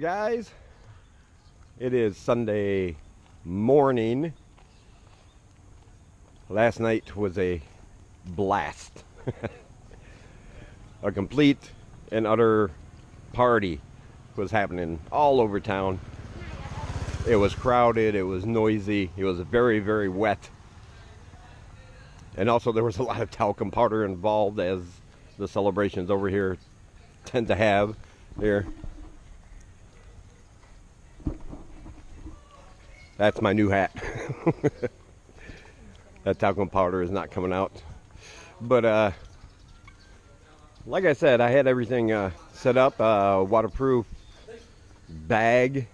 guys? It is Sunday morning. Last night was a blast. A complete and utter party was happening all over town. It was crowded, it was noisy, it was very, very wet. And also there was a lot of talcum powder involved, as the celebrations over here tend to have. Here. That's my new hat. That talcum powder is not coming out. But like I said, I had everything set up. Waterproof bag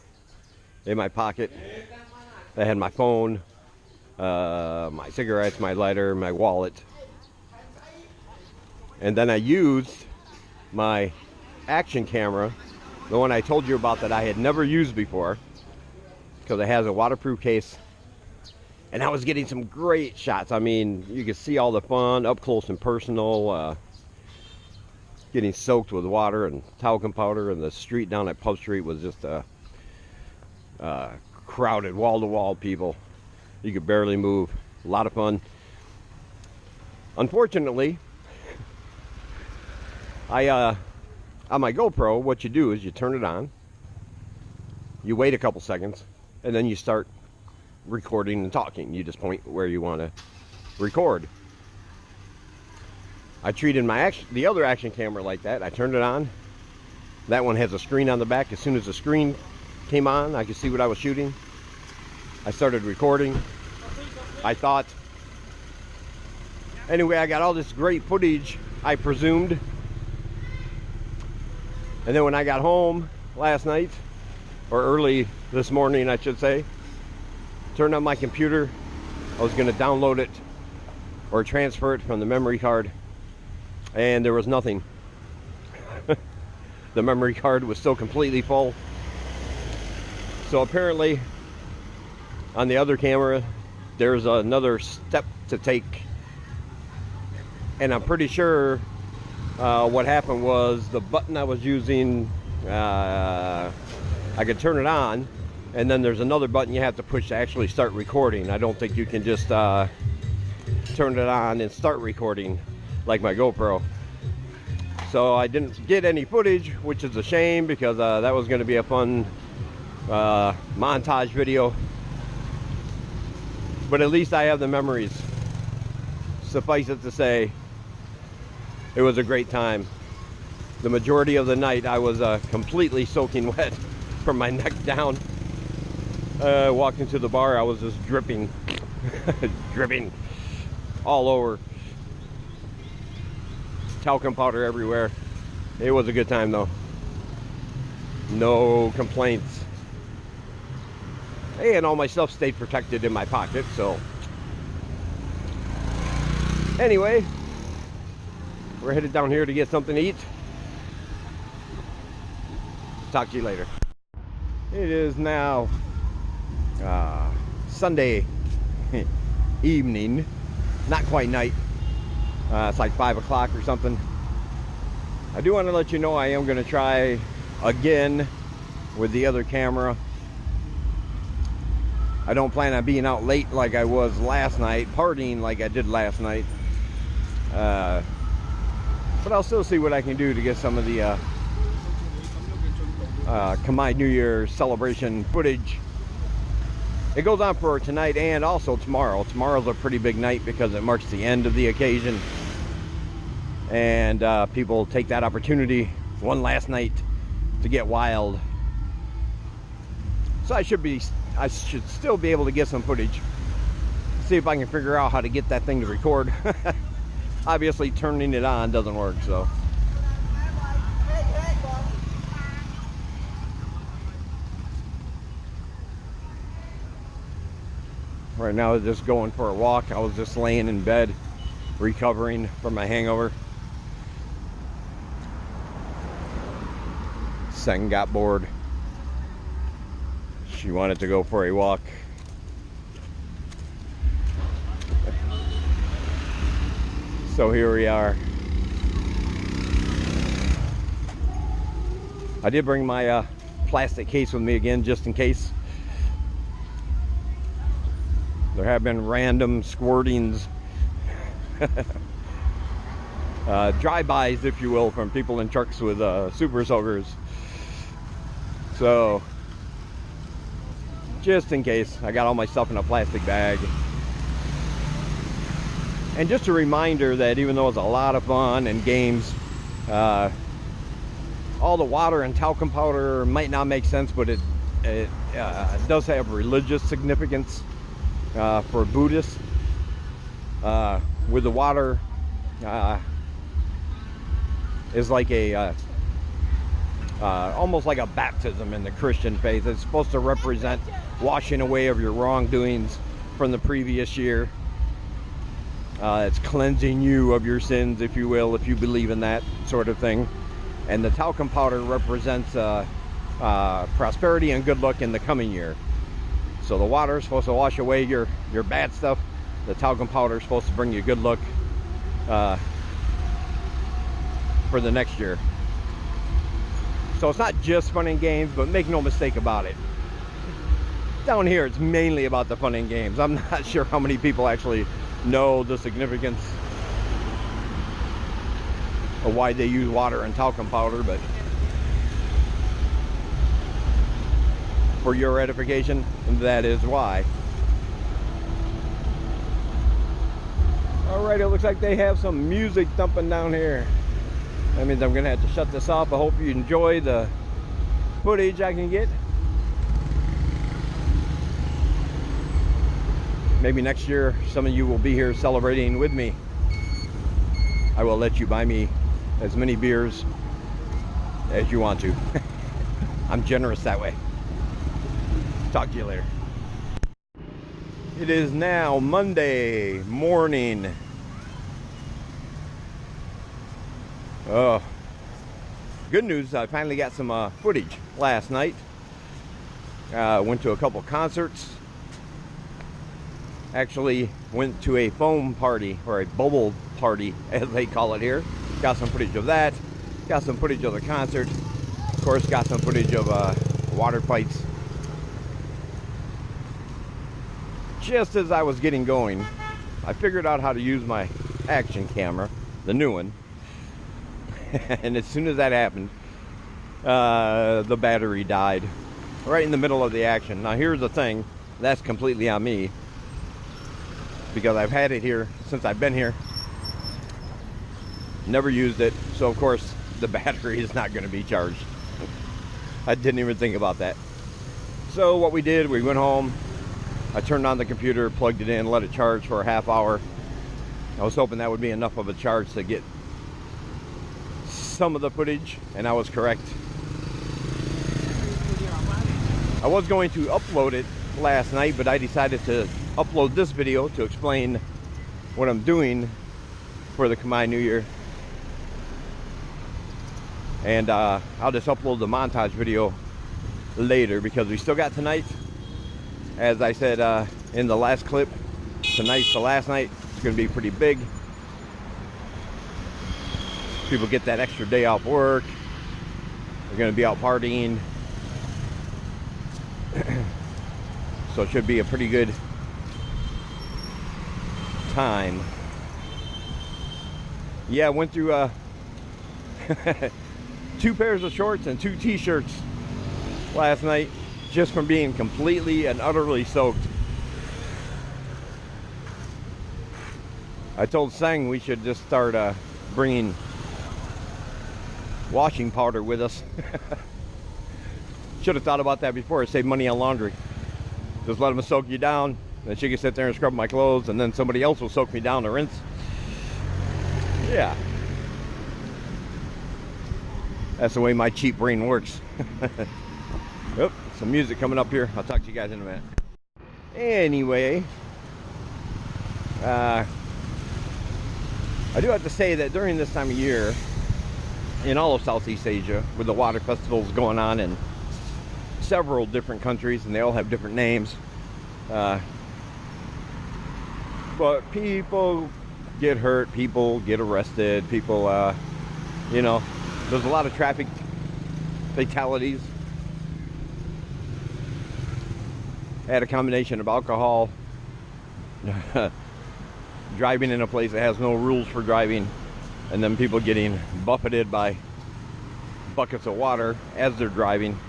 in my pocket. I had my phone, my cigarettes, my lighter, my wallet. And then I used my action camera, the one I told you about that I had never used before, because it has a waterproof case. And I was getting some great shots. I mean, you could see all the fun up close and personal, getting soaked with water and talcum powder. And the street down at Pub Street was just crowded, wall-to-wall people. You could barely move. A lot of fun. Unfortunately, on my GoPro, what you do is you turn it on, you wait a couple seconds, and then you start recording and talking. You just point where you want to record. I treated the other action camera like that. I turned it on. That one has a screen on the back. As soon as the screen came on, I could see what I was shooting. I started recording. I thought. Anyway, I got all this great footage, I presumed. And then when I got home last night, or early this morning, I should say, turned on my computer. I was going to download it or transfer it from the memory card, and there was nothing. The memory card was still completely full. So apparently, on the other camera, there's another step to take. And I'm pretty sure what happened was the button I was using, I could turn it on, and then there's another button you have to push to actually start recording. I don't think you can just turn it on and start recording like my GoPro. So I didn't get any footage, which is a shame, because that was going to be a fun montage video. But at least I have the memories. Suffice it to say, it was a great time. The majority of the night I was completely soaking wet from my neck down. Walked into the bar, I was just dripping. Dripping all over. Talcum powder everywhere. It was a good time though. No complaints. Hey, and all my stuff stayed protected in my pocket, so. Anyway, we're headed down here to get something to eat. Talk to you later. It is now Sunday evening, not quite night. It's like 5 o'clock or something. I do want to let you know I am going to try again with the other camera. I don't plan on being out late like I was last night, partying like I did last night. But I'll still see what I can do to get some of the Khmer New Year celebration footage. It goes on for tonight and also tomorrow. Tomorrow's a pretty big night because it marks the end of the occasion. And people take that opportunity, one last night, to get wild. So I should still be able to get some footage. See if I can figure out how to get that thing to record. Obviously turning it on doesn't work, so. Right now I'm just going for a walk. I was just laying in bed recovering from my hangover. Sen got bored. She wanted to go for a walk. So here we are. I did bring my plastic case with me again, just in case. There have been random squirtings, drive-bys, if you will, from people in trucks with super soakers. So, just in case, I got all my stuff in a plastic bag. And just a reminder that even though it's a lot of fun and games, all the water and talcum powder might not make sense, but it does have religious significance for Buddhists. With the water is like a almost like a baptism in the Christian faith. It's supposed to represent washing away of your wrongdoings from the previous year. It's cleansing you of your sins, if you will, if you believe in that sort of thing. And the talcum powder represents prosperity and good luck in the coming year. So the water is supposed to wash away your bad stuff. The talcum powder is supposed to bring you good luck for the next year. So it's not just fun and games, but make no mistake about it. Down here, it's mainly about the fun and games. I'm not sure how many people actually know the significance of why they use water and talcum powder, but for your edification, that is why. Alright, it looks like they have some music thumping down here. That means I'm gonna have to shut this off. I hope you enjoy the footage I can get. Maybe next year some of you will be here celebrating with me. I will let you buy me as many beers as you want to. I'm generous that way. Talk to you later. It is now Monday morning. Oh, good news, I finally got some footage last night. Went to a couple concerts. Actually went to a foam party, or a bubble party as they call it here. Got some footage of that. Got some footage of the concert. Of course, got some footage of water fights. Just as I was getting going, I figured out how to use my action camera, the new one. And as soon as that happened, the battery died right in the middle of the action. Now here's the thing, that's completely on me, because I've had it here since I've been here, never used it, so of course the battery is not going to be charged. I didn't even think about that. So what we did, we went home, I turned on the computer, plugged it in, let it charge for a half hour. I was hoping that would be enough of a charge to get some of the footage, and I was correct. I was going to upload it last night, but I decided to upload this video to explain what I'm doing for the Khmer New Year. And I'll just upload the montage video later, because we still got tonight. As I said in the last clip, tonight's the last night. It's going to be pretty big. People get that extra day off work. They're going to be out partying. So it should be a pretty good time. Yeah, I went through 2 pairs of shorts and 2 t-shirts last night, just from being completely and utterly soaked. I told Sang we should just start bringing washing powder with us. Should have thought about that before. Save money on laundry. Just let them soak you down, then she can sit there and scrub my clothes, and then somebody else will soak me down to rinse. Yeah, that's the way my cheap brain works. Oop, some music coming up here. I'll talk to you guys in a minute. Anyway, I do have to say that during this time of year, in all of Southeast Asia, with the water festivals going on in several different countries, and they all have different names, but people get hurt, people get arrested, people, you know, there's a lot of traffic fatalities add a combination of alcohol, driving in a place that has no rules for driving, and then people getting buffeted by buckets of water as they're driving,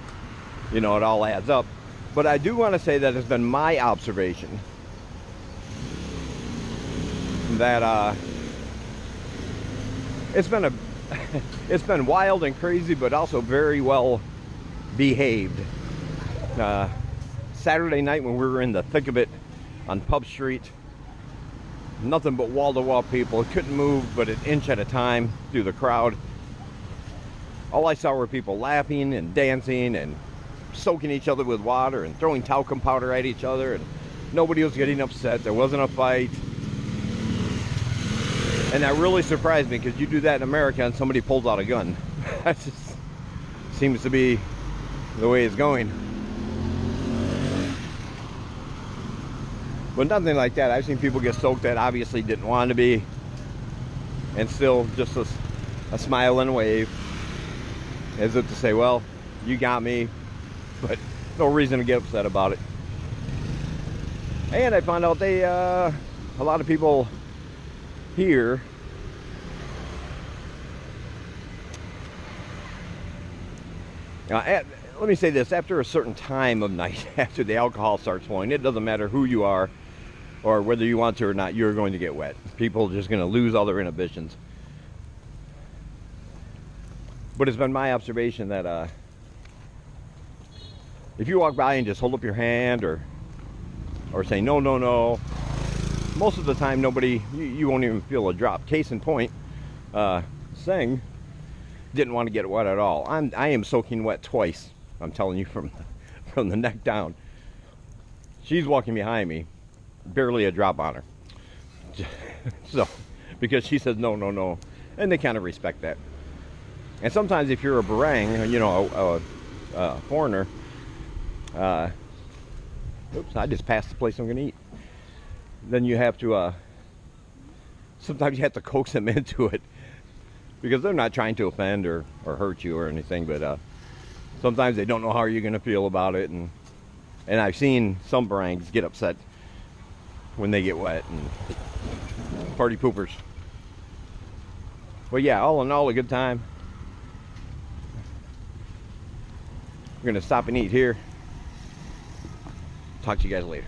you know, it all adds up. But I do want to say that it's been my observation that it's been wild and crazy, but also very well behaved. Saturday night when we were in the thick of it on Pub Street, nothing but wall-to-wall people. Couldn't move but an inch at a time through the crowd. All I saw were people laughing and dancing and soaking each other with water and throwing talcum powder at each other, and nobody was getting upset. There wasn't a fight. And that really surprised me, because you do that in America and somebody pulls out a gun. That just seems to be the way it's going. But nothing like that. I've seen people get soaked that obviously didn't want to be, and still just a smile and a wave, as if to say, well, you got me, but no reason to get upset about it. And I found out a lot of people here let me say this: after a certain time of night, after the alcohol starts flowing, it doesn't matter who you are or whether you want to or not, you're going to get wet. People are just going to lose all their inhibitions. But it's been my observation that if you walk by and just hold up your hand or say no, no, no, most of the time nobody, you won't even feel a drop. Case in point, Singh didn't want to get wet at all. I am soaking wet twice, I'm telling you, from the neck down. She's walking behind me, barely a drop on her. So, because she says no, no, no, and they kind of respect that. And sometimes if you're a barang, you know, a foreigner, oops, I just passed the place I'm going to eat. Then you have to, sometimes you have to coax them into it, because they're not trying to offend or hurt you or anything, but sometimes they don't know how you're going to feel about it, and I've seen some barangs get upset when they get wet, and party poopers. But yeah, all in all, a good time. We're going to stop and eat here. Talk to you guys later.